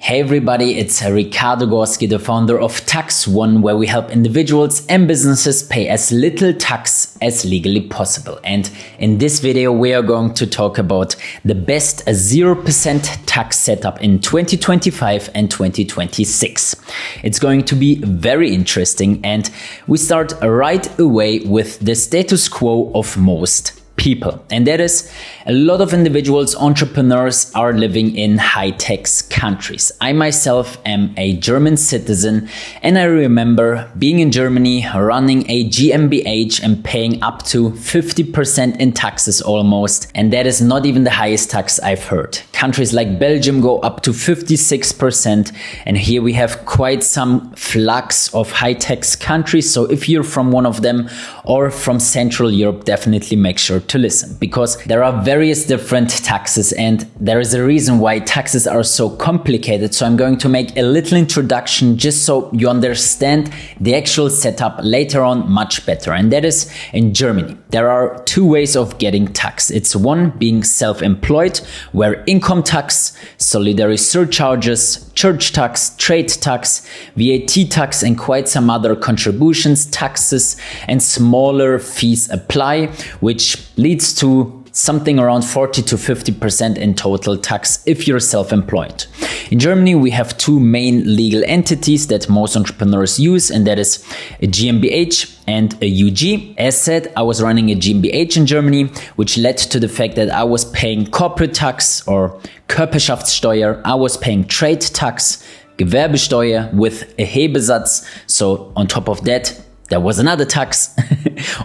Hey everybody, it's Ricardo Gorski, the founder of Tax.One, where we help individuals and businesses pay as little tax as legally possible. And in this video, we are going to talk about the best 0% tax setup in 2025 and 2026. It's going to be very interesting, and we start right away with the status quo of most people. And that is, a lot of individuals, entrepreneurs are living in high-tax countries. I myself am a German citizen, and I remember being in Germany, running a GmbH and paying up to 50% in taxes almost. And that is not even the highest tax I've heard. Countries like Belgium go up to 56%. And here we have quite some flux of high-tax countries. So if you're from one of them or from Central Europe, definitely make sure to listen, because there are various different taxes and there is a reason why taxes are so complicated. So I'm going to make a little introduction just so you understand the actual setup later on much better. And that is, in Germany, there are two ways of getting tax. It's one, being self-employed, where income tax, solidarity surcharges, church tax, trade tax, VAT tax, and quite some other contributions, taxes, and smaller fees apply, which leads to something around 40 to 50% in total tax if you're self-employed. In Germany, we have two main legal entities that most entrepreneurs use, and that is a GmbH and a UG. As said, I was running a GmbH in Germany, which led to the fact that I was paying corporate tax or Körperschaftssteuer. I was paying trade tax, Gewerbesteuer with a Hebesatz. So on top of that, there was another tax.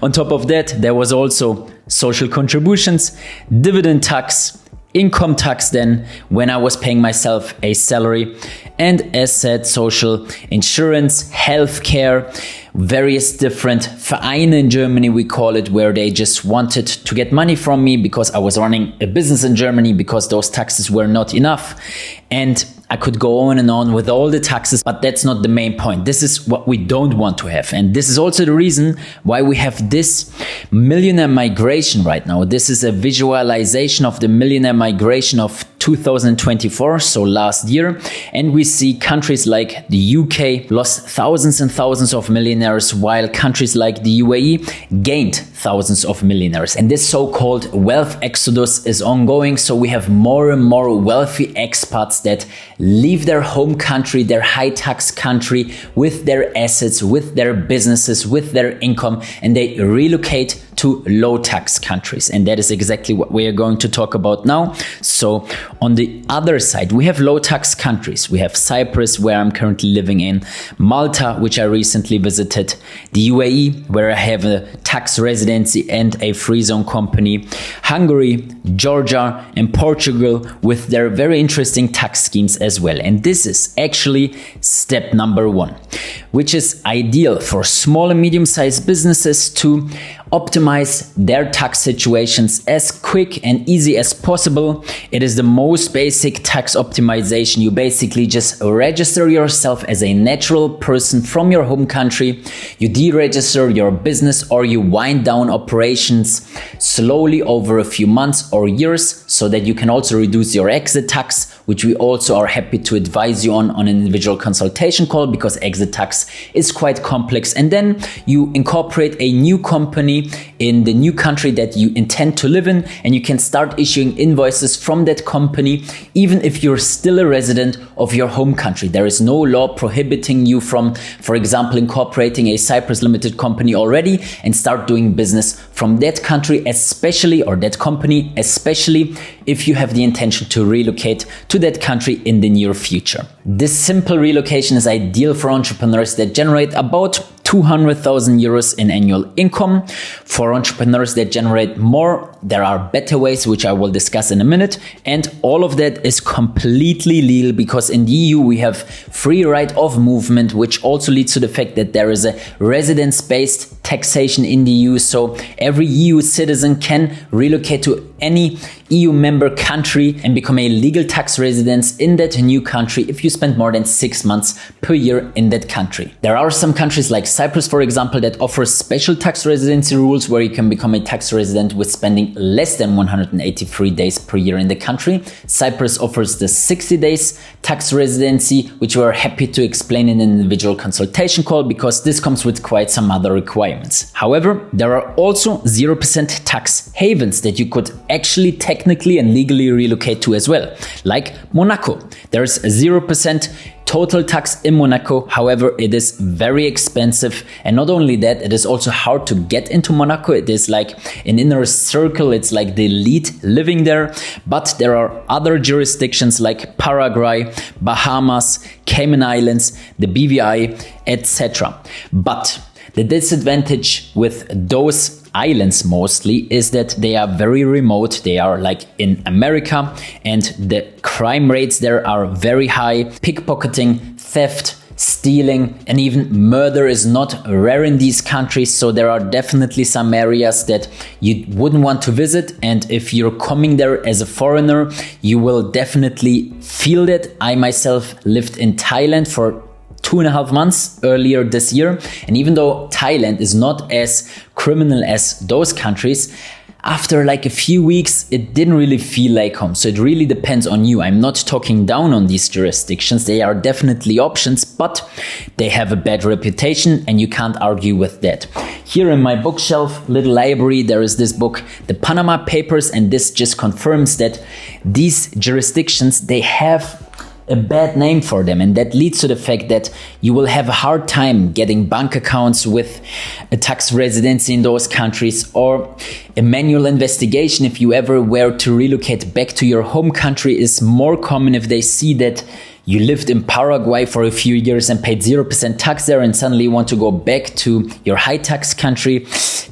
On top of that, there was also social contributions, dividend tax, income tax then when I was paying myself a salary, and as said, social insurance, healthcare, various different Vereine in Germany, we call it, where they just wanted to get money from me because I was running a business in Germany, because those taxes were not enough. And I could go on and on with all the taxes, but that's not the main point. This is what we don't want to have. And this is also the reason why we have this millionaire migration right now. This is a visualization of the millionaire migration of 2024, so last year. And we see countries like the UK lost thousands and thousands of millionaires, while countries like the UAE gained thousands of millionaires. And this so-called wealth exodus is ongoing. So we have more and more wealthy expats that leave their home country, their high tax country, with their assets, with their businesses, with their income, and they relocate to low tax countries. And that is exactly what we are going to talk about now. So on the other side, we have low tax countries. We have Cyprus, where I'm currently living in, Malta, which I recently visited, the UAE, where I have a tax residency and a free zone company, Hungary, Georgia, and Portugal, with their very interesting tax schemes as well. And this is actually step number one, which is ideal for small and medium-sized businesses to optimize their tax situations as quick and easy as possible. It is the most basic tax optimization. You basically just register yourself as a natural person from your home country. You deregister your business, or you wind down operations slowly over a few months or years, so that you can also reduce your exit tax, which we also are happy to advise you on an individual consultation call, because exit tax is quite complex. And then you incorporate a new company in the new country that you intend to live in, and you can start issuing invoices from that company, even if you're still a resident of your home country. There is no law prohibiting you from, for example, incorporating a Cyprus limited company already and start doing business from that country, especially, or that company, especially if you have the intention to relocate to that country in the near future. This simple relocation is ideal for entrepreneurs that generate about 200,000 euros in annual income. For entrepreneurs that generate more, there are better ways, which I will discuss in a minute. And all of that is completely legal, because in the EU we have free right of movement, which also leads to the fact that there is a residence-based taxation in the EU. So every EU citizen can relocate to any EU member country and become a legal tax resident in that new country if you spend more than 6 months per year in that country. There are some countries like Cyprus, for example, that offers special tax residency rules where you can become a tax resident with spending less than 183 days per year in the country. Cyprus offers the 60 days tax residency, which we are happy to explain in an individual consultation call because this comes with quite some other requirements. However, there are also 0% tax havens that you could actually technically and legally relocate to as well, like Monaco. There's 0% total tax in Monaco. However, it is very expensive, and not only that, it is also hard to get into Monaco. It is like an inner circle, it's like the elite living there. But there are other jurisdictions like Paraguay, Bahamas, Cayman Islands, the BVI, etc. But the disadvantage with those islands mostly is that they are very remote. They are like in America, and the crime rates there are very high. Pickpocketing, theft, stealing, and even murder is not rare in these countries. So there are definitely some areas that you wouldn't want to visit. And if you're coming there as a foreigner, you will definitely feel that. I myself lived in Thailand for 2.5 months earlier this year. And even though Thailand is not as criminal as those countries, after like a few weeks, it didn't really feel like home. So it really depends on you. I'm not talking down on these jurisdictions. They are definitely options, but they have a bad reputation and you can't argue with that. Here in my bookshelf, little library, there is this book, The Panama Papers, and this just confirms that these jurisdictions, they have a bad name for them, and that leads to the fact that you will have a hard time getting bank accounts with a tax residency in those countries, or a manual investigation if you ever were to relocate back to your home country is more common if they see that you lived in Paraguay for a few years and paid 0% tax there and suddenly want to go back to your high tax country.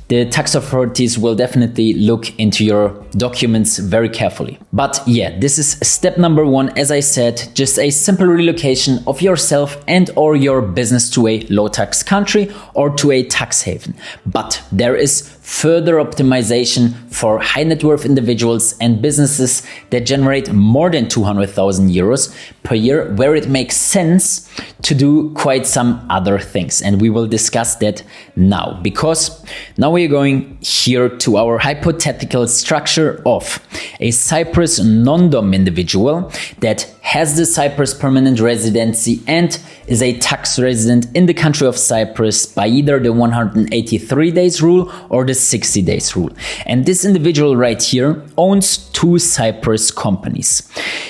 The tax authorities will definitely look into your documents very carefully. But yeah, this is step number 1. As I said, just a simple relocation of yourself and or your business to a low tax country or to a tax haven. But there is further optimization for high net worth individuals and businesses that generate more than 200,000 euros per year, where it makes sense to do quite some other things. And we will discuss that now, because now we're going here to our hypothetical structure of a Cyprus non-dom individual that has the Cyprus permanent residency and is a tax resident in the country of Cyprus by either the 183 days rule or the 60 days rule. And this individual right here owns 2 Cyprus companies.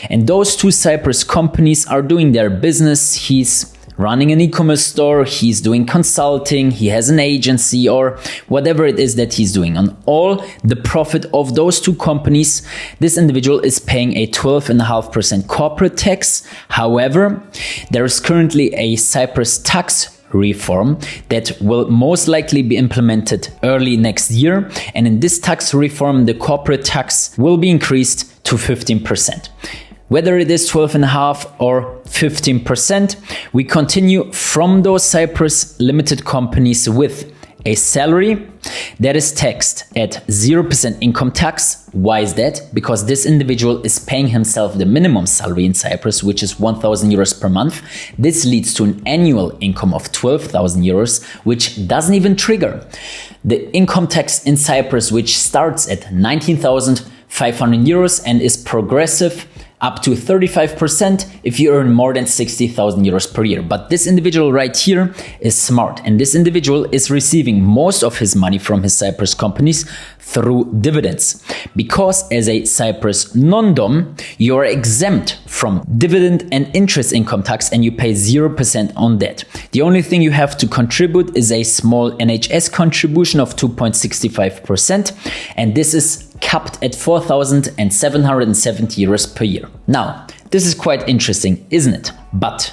And those 2 Cyprus companies are doing their business. He's running an e-commerce store, he's doing consulting, he has an agency, or whatever it is that he's doing. On all the profit of those 2 companies, this individual is paying a 12.5% corporate tax. However, there is currently a Cyprus tax reform that will most likely be implemented early next year. And in this tax reform, the corporate tax will be increased to 15%. Whether it is 12.5% or 15%, we continue from those Cyprus limited companies with a salary that is taxed at 0% income tax. Why is that? Because this individual is paying himself the minimum salary in Cyprus, which is 1,000 euros per month. This leads to an annual income of 12,000 euros, which doesn't even trigger the income tax in Cyprus, which starts at 19,500 euros and is progressive up to 35% if you earn more than 60,000 euros per year. But this individual right here is smart, and this individual is receiving most of his money from his Cyprus companies through dividends. Because as a Cyprus non-dom, you are exempt from dividend and interest income tax and you pay 0% on that. The only thing you have to contribute is a small NHS contribution of 2.65%, and this is capped at 4,770 euros per year. Now, this is quite interesting, isn't it? But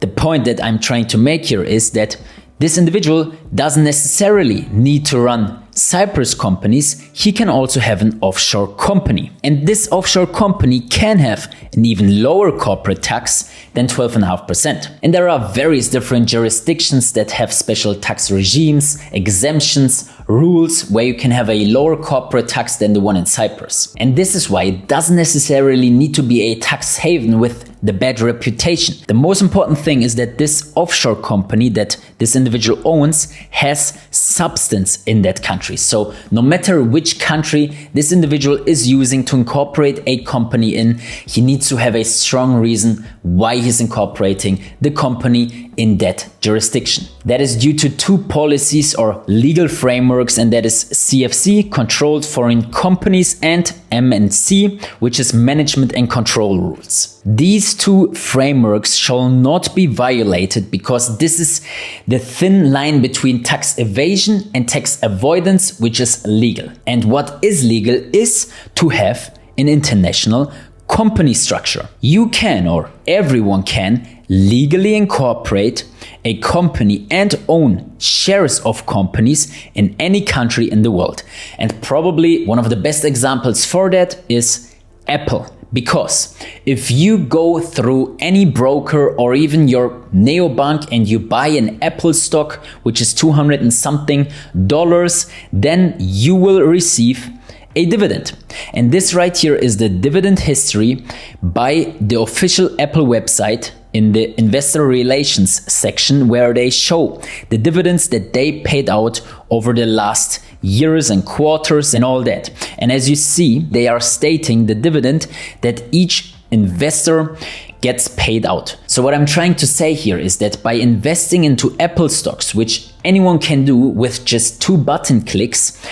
the point that I'm trying to make here is that this individual doesn't necessarily need to run Cyprus companies. He can also have an offshore company. And this offshore company can have an even lower corporate tax than 12.5%. And there are various different jurisdictions that have special tax regimes, exemptions, rules where you can have a lower corporate tax than the one in Cyprus. And this is why it doesn't necessarily need to be a tax haven with the bad reputation. The most important thing is that this offshore company that this individual owns has substance in that country. So no matter which country this individual is using to incorporate a company in, he needs to have a strong reason why he's incorporating the company in that jurisdiction. That is due to two policies or legal frameworks, and that is CFC, Controlled Foreign Companies, and MNC, which is Management and Control Rules. These two frameworks shall not be violated because this is the thin line between tax evasion and tax avoidance, which is legal. And what is legal is to have an international company structure. You can, or everyone can, legally incorporate a company and own shares of companies in any country in the world. And probably one of the best examples for that is Apple. Because if you go through any broker or even your neobank and you buy an Apple stock, which is $200 and something, then you will receive a dividend. And this right here is the dividend history by the official Apple website in the investor relations section, where they show the dividends that they paid out over the last years and quarters and all that. And as you see, they are stating the dividend that each investor gets paid out. So what I'm trying to say here is that by investing into Apple stocks, which anyone can do with just 2 button clicks,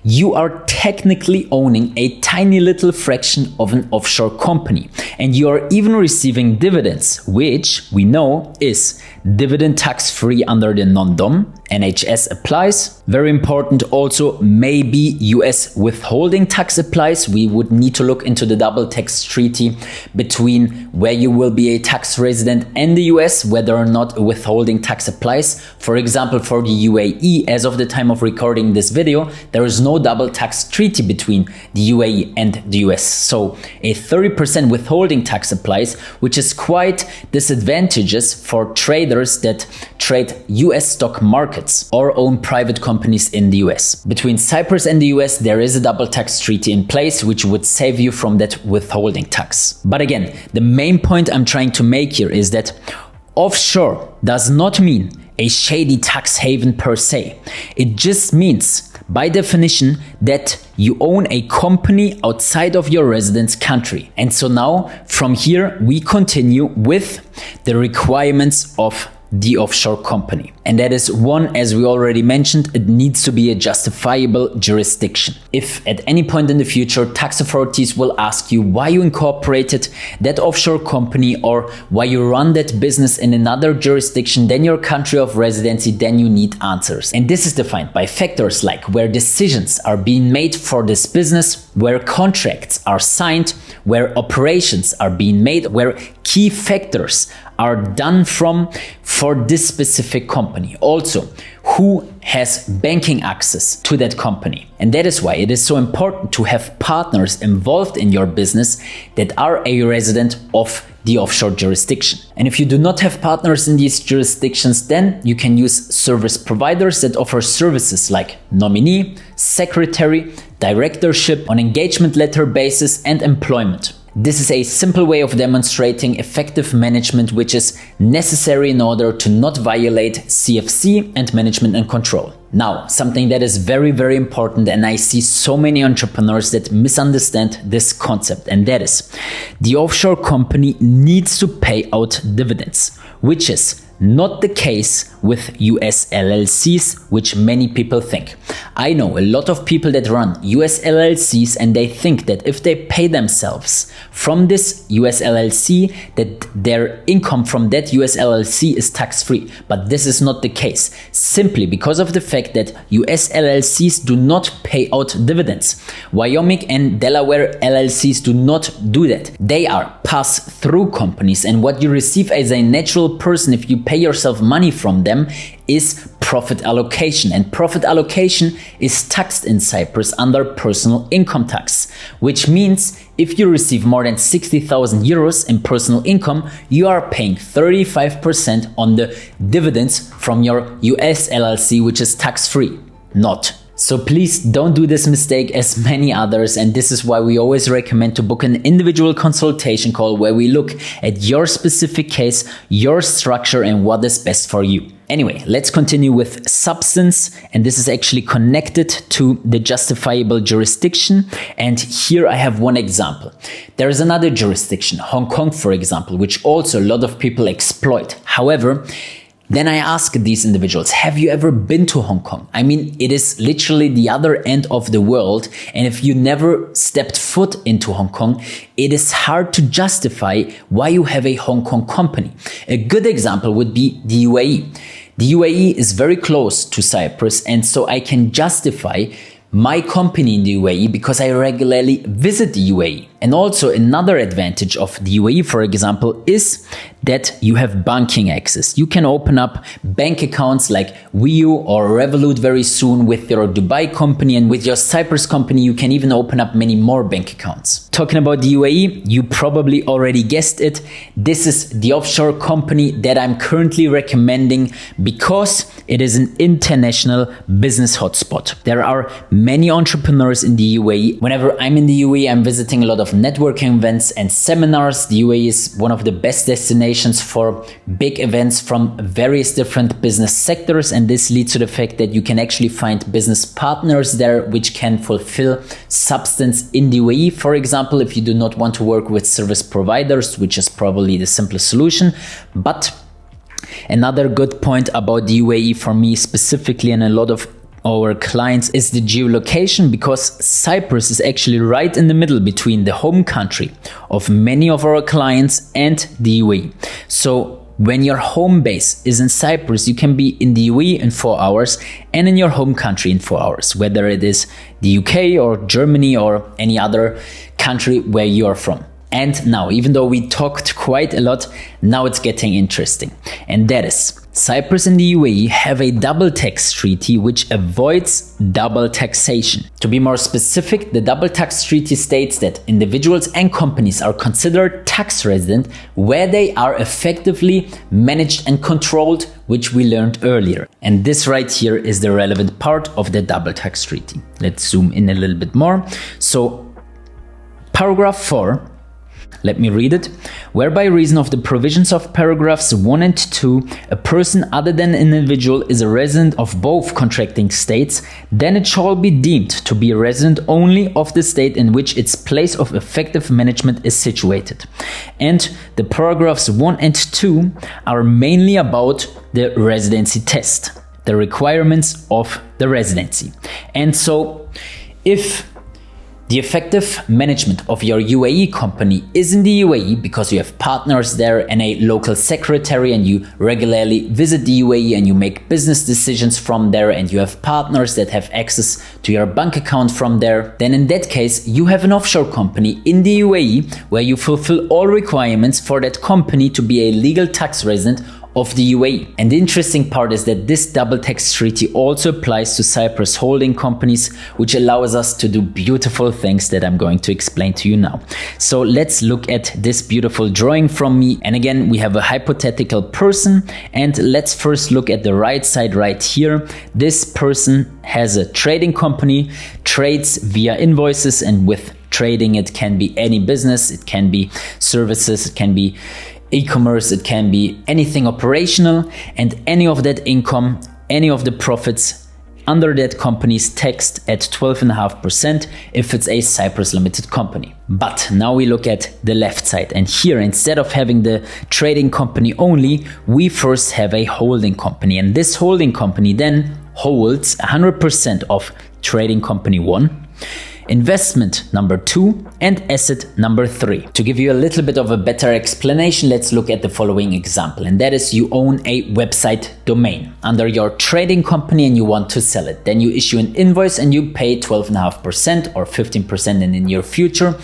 you are technically owning a tiny little fraction of an offshore company. And you are even receiving dividends, which we know is dividend tax-free under the non-dom. NHS applies. Very important also, maybe US withholding tax applies. We would need to look into the double tax treaty between where you will be a tax resident and the US, whether or not a withholding tax applies. For example, for the UAE, as of the time of recording this video, there is no double tax treaty between the UAE and the US. So a 30% withholding tax applies, which is quite disadvantageous for traders that trade US stock markets or own private companies in the US. Between Cyprus and the US, there is a double tax treaty in place, which would save you from that withholding tax. But again, the main point I'm trying to make here is that offshore does not mean a shady tax haven per se. It just means, by definition, that you own a company outside of your residence country. And so now, from here, we continue with the requirements of the offshore company. And that is one, as we already mentioned, it needs to be a justifiable jurisdiction. If at any point in the future tax authorities will ask you why you incorporated that offshore company or why you run that business in another jurisdiction than your country of residency, then you need answers. And this is defined by factors like where decisions are being made for this business, where contracts are signed, where operations are being made, where key factors are done for this specific company. Also, who has banking access to that company. And that is why it is so important to have partners involved in your business that are a resident of the offshore jurisdiction. And if you do not have partners in these jurisdictions, then you can use service providers that offer services like nominee, secretary, directorship on engagement letter basis, and employment. This is a simple way of demonstrating effective management, which is necessary in order to not violate CFC and management and control. Now, something that is very, very important, and I see so many entrepreneurs that misunderstand this concept, and that is the offshore company needs to pay out dividends, which is not the case with US LLCs, which many people think. I know a lot of people that run US LLCs and they think that if they pay themselves from this US LLC, that their income from that US LLC is tax-free. But this is not the case, simply because of the fact that US LLCs do not pay out dividends. Wyoming and Delaware LLCs do not do that. They are pass-through companies, and what you receive as a natural person if you pay yourself money from them is profit allocation, and profit allocation is taxed in Cyprus under personal income tax, which means if you receive more than 60,000 euros in personal income, you are paying 35% on the dividends from your US LLC, which is tax-free, not So please don't do this mistake as many others, and this is why we always recommend to book an individual consultation call where we look at your specific case, your structure, and what is best for you. Anyway, let's continue with substance, and this is actually connected to the justifiable jurisdiction. And here I have one example. There is another jurisdiction, Hong Kong, for example, which also a lot of people exploit. However, then I ask these individuals, have you ever been to Hong Kong? I mean, it is literally the other end of the world. And if you never stepped foot into Hong Kong, it is hard to justify why you have a Hong Kong company. A good example would be the UAE. The UAE is very close to Cyprus, and so I can justify my company in the UAE because I regularly visit the UAE. And also another advantage of the UAE, for example, is that you have banking access. You can open up bank accounts like WEU or Revolut very soon with your Dubai company, and with your Cyprus company, you can even open up many more bank accounts. Talking about the UAE, you probably already guessed it. This is the offshore company that I'm currently recommending because it is an international business hotspot. There are many entrepreneurs in the UAE. Whenever I'm in the UAE, I'm visiting a lot of networking events and seminars. The UAE is one of the best destinations for big events from various different business sectors, and this leads to the fact that you can actually find business partners there which can fulfill substance in the UAE. For example, if you do not want to work with service providers, which is probably the simplest solution. But another good point about the UAE for me specifically and a lot of our clients is the geolocation, because Cyprus is actually right in the middle between the home country of many of our clients and the UAE. So when your home base is in Cyprus, you can be in the UAE in 4 hours and in your home country in 4 hours, whether it is the UK or Germany or any other country where you are from. And now, even though we talked quite a lot, now it's getting interesting. And that is, Cyprus and the UAE have a double tax treaty which avoids double taxation. To be more specific, the double tax treaty states that individuals and companies are considered tax resident where they are effectively managed and controlled, which we learned earlier. And this right here is the relevant part of the double tax treaty. Let's zoom in a little bit more. So, paragraph 4. Let me read it. Where by reason of the provisions of paragraphs 1 and 2, a person other than an individual is a resident of both contracting states, then it shall be deemed to be a resident only of the state in which its place of effective management is situated. And the paragraphs 1 and 2 are mainly about the residency test, the requirements of the residency. And so, if the effective management of your UAE company is in the UAE because you have partners there and a local secretary, and you regularly visit the UAE and you make business decisions from there, and you have partners that have access to your bank account from there, then in that case you have an offshore company in the UAE where you fulfill all requirements for that company to be a legal tax resident of the UAE. And the interesting part is that this double tax treaty also applies to Cyprus holding companies, which allows us to do beautiful things that I'm going to explain to you now. So let's look at this beautiful drawing from me. And again, we have a hypothetical person, and let's first look at the right side right here. This person has a trading company, trades via invoices, and with trading it can be any business, it can be services, it can be e-commerce, it can be anything operational, and any of that income, any of the profits under that company is taxed at 12.5% if it's a Cyprus limited company. But now we look at the left side, and here instead of having the trading company only, we first have a holding company, and this holding company then holds 100% of trading company 1, investment number 2, and asset number 3. To give you a little bit of a better explanation, let's look at the following example, and that is you own a website domain under your trading company and you want to sell it. Then you issue an invoice and you pay 12.5% or 15% in the near future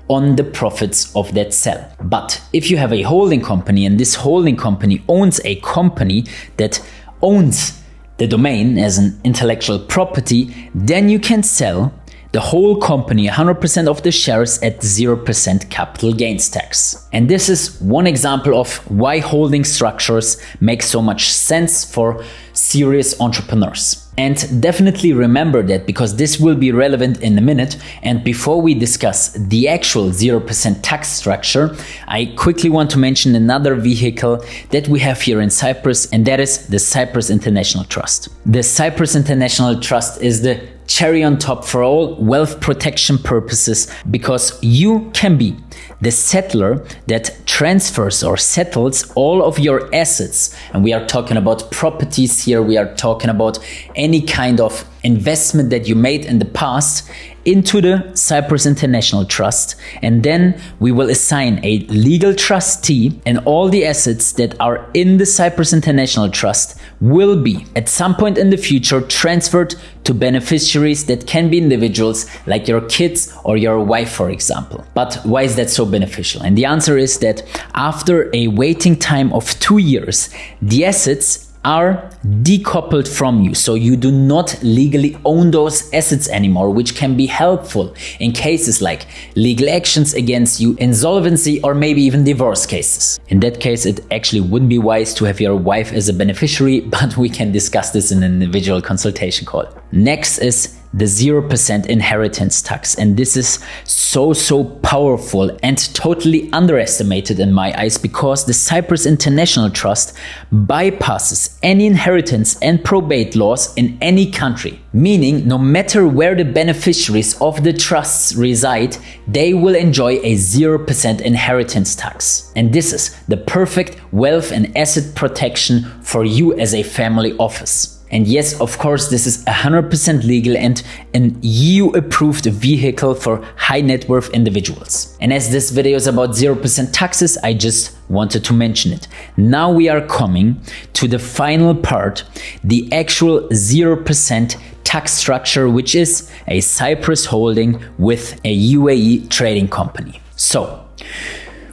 on the profits of that sale. But if you have a holding company and this holding company owns a company that owns the domain as an intellectual property, then you can sell the whole company 100% of the shares at 0% capital gains tax. And this is one example of why holding structures make so much sense for serious entrepreneurs. And definitely remember that, because this will be relevant in a minute. And before we discuss the actual 0% tax structure, I quickly want to mention another vehicle that we have here in Cyprus, and that is the Cyprus International Trust. The Cyprus International Trust is the cherry on top for all wealth protection purposes, because you can be the settler that transfers or settles all of your assets. And we are talking about properties here. We are talking about any kind of investment that you made in the past into the Cyprus International Trust. And then we will assign a legal trustee, and all the assets that are in the Cyprus International Trust will be at some point in the future transferred to beneficiaries that can be individuals like your kids or your wife, for example. But why is that so beneficial? And the answer is that after a waiting time of 2 years, the assets are decoupled from you. So you do not legally own those assets anymore, which can be helpful in cases like legal actions against you, insolvency, or maybe even divorce cases. In that case, it actually wouldn't be wise to have your wife as a beneficiary, but we can discuss this in an individual consultation call. Next is the 0% inheritance tax. And this is so powerful and totally underestimated in my eyes, because the Cyprus International Trust bypasses any inheritance and probate laws in any country. Meaning, no matter where the beneficiaries of the trusts reside, they will enjoy a 0% inheritance tax. And this is the perfect wealth and asset protection for you as a family office. And yes, of course, this is 100% legal and an EU-approved vehicle for high net worth individuals. And as this video is about 0% taxes, I just wanted to mention it. Now we are coming to the final part, the actual 0% tax structure, which is a Cyprus holding with a UAE trading company. So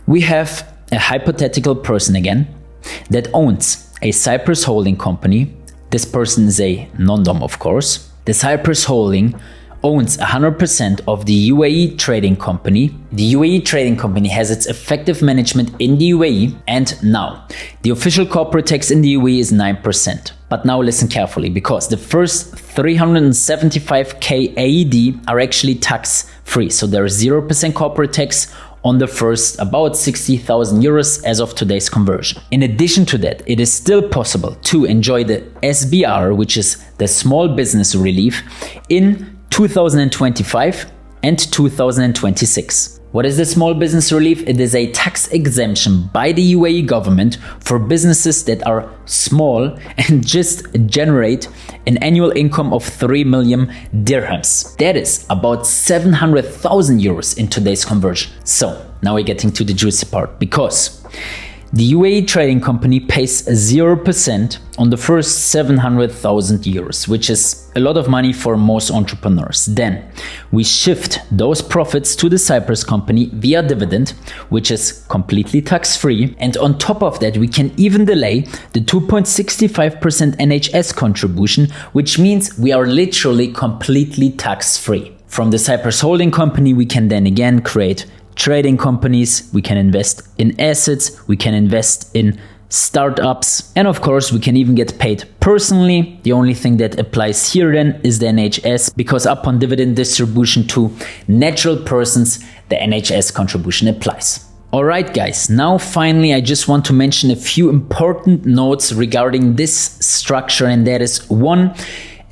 we have a hypothetical person again that owns a Cyprus holding company. This person is a non-dom, of course. The Cyprus holding owns 100% of the UAE trading company. The UAE trading company has its effective management in the UAE, and now the official corporate tax in the UAE is 9%. But now listen carefully, because the first 375k AED are actually tax-free. So there is 0% corporate tax on the first about 60,000 euros as of today's conversion. In addition to that, it is still possible to enjoy the SBR, which is the small business relief, in 2025 and 2026. What is the small business relief? It is a tax exemption by the UAE government for businesses that are small and just generate an annual income of 3 million dirhams. That is about 700,000 euros in today's conversion. So now we're getting to the juicy part, because the UAE trading company pays 0% on the first 700,000 euros, which is a lot of money for most entrepreneurs. Then we shift those profits to the Cyprus company via dividend, which is completely tax-free. And on top of that, we can even delay the 2.65% NHS contribution, which means we are literally completely tax-free. From the Cyprus holding company, we can then again create trading companies, we can invest in assets, we can invest in startups, and of course we can even get paid personally. The only thing that applies here then is the NHS, because upon dividend distribution to natural persons, the NHS contribution applies. Alright guys, now finally I just want to mention a few important notes regarding this structure, and that is one,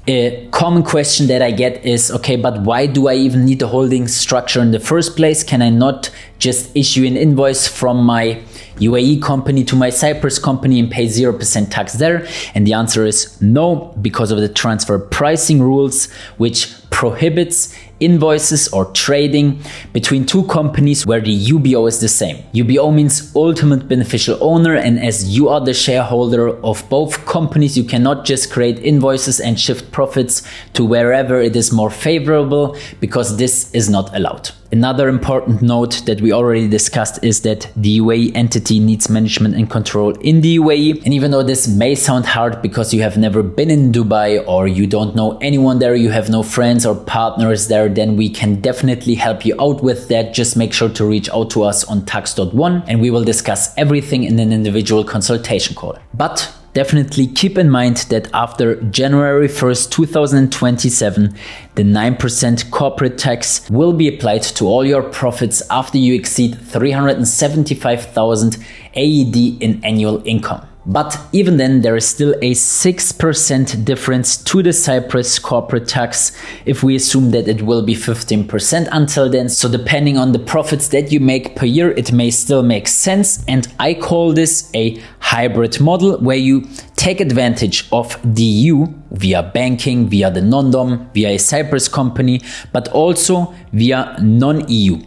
a common question that I get is, okay, but why do I even need a holding structure in the first place? Can I not just issue an invoice from my UAE company to my Cyprus company and pay 0% tax there? And the answer is no, because of the transfer pricing rules, which prohibits invoices or trading between two companies where the UBO is the same. UBO means ultimate beneficial owner, and as you are the shareholder of both companies, you cannot just create invoices and shift profits to wherever it is more favorable, because this is not allowed. Another important note that we already discussed is that the UAE entity needs management and control in the UAE. And even though this may sound hard because you have never been in Dubai or you don't know anyone there, you have no friends or partners there, then we can definitely help you out with that. Just make sure to reach out to us on Tax.One and we will discuss everything in an individual consultation call. But definitely keep in mind that after January 1st, 2027, the 9% corporate tax will be applied to all your profits after you exceed 375,000 AED in annual income. But even then, there is still a 6% difference to the Cyprus corporate tax if we assume that it will be 15% until then. So depending on the profits that you make per year, it may still make sense. And I call this a hybrid model where you take advantage of the EU via banking, via the non-dom, via a Cyprus company, but also via non-EU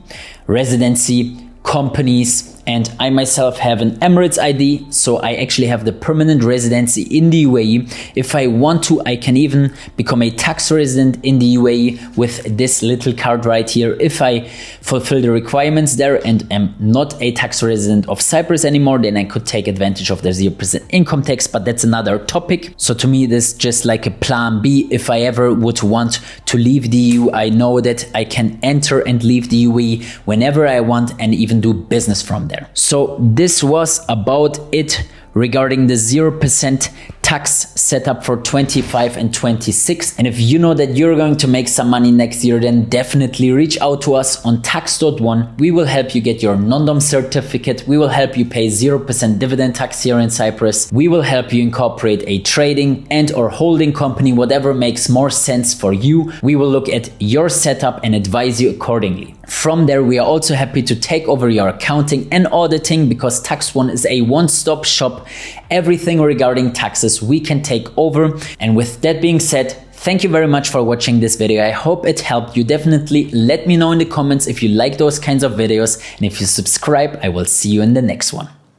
residency companies. And I myself have an Emirates ID, so I actually have the permanent residency in the UAE. If I want to, I can even become a tax resident in the UAE with this little card right here if I fulfill the requirements there and am not a tax resident of Cyprus anymore. Then I could take advantage of the 0% income tax, but that's another topic. So to me, this is just like a plan B. If I ever would want to leave the EU, I know that I can enter and leave the UAE whenever I want and even do business from there. So this was about it regarding the 0% tax setup for 25 and 26. And if you know that you're going to make some money next year, then definitely reach out to us on Tax.One. We will help you get your non-dom certificate. We will help you pay 0% dividend tax here in Cyprus. We will help you incorporate a trading and or holding company, whatever makes more sense for you. We will look at your setup and advise you accordingly. From there, we are also happy to take over your accounting and auditing because Tax.One is a one-stop shop. Everything regarding taxes we can take over. And with that being said, thank you very much for watching this video. I hope it helped you. Definitely let me know in the comments if you like those kinds of videos. And if you subscribe, I will see you in the next one.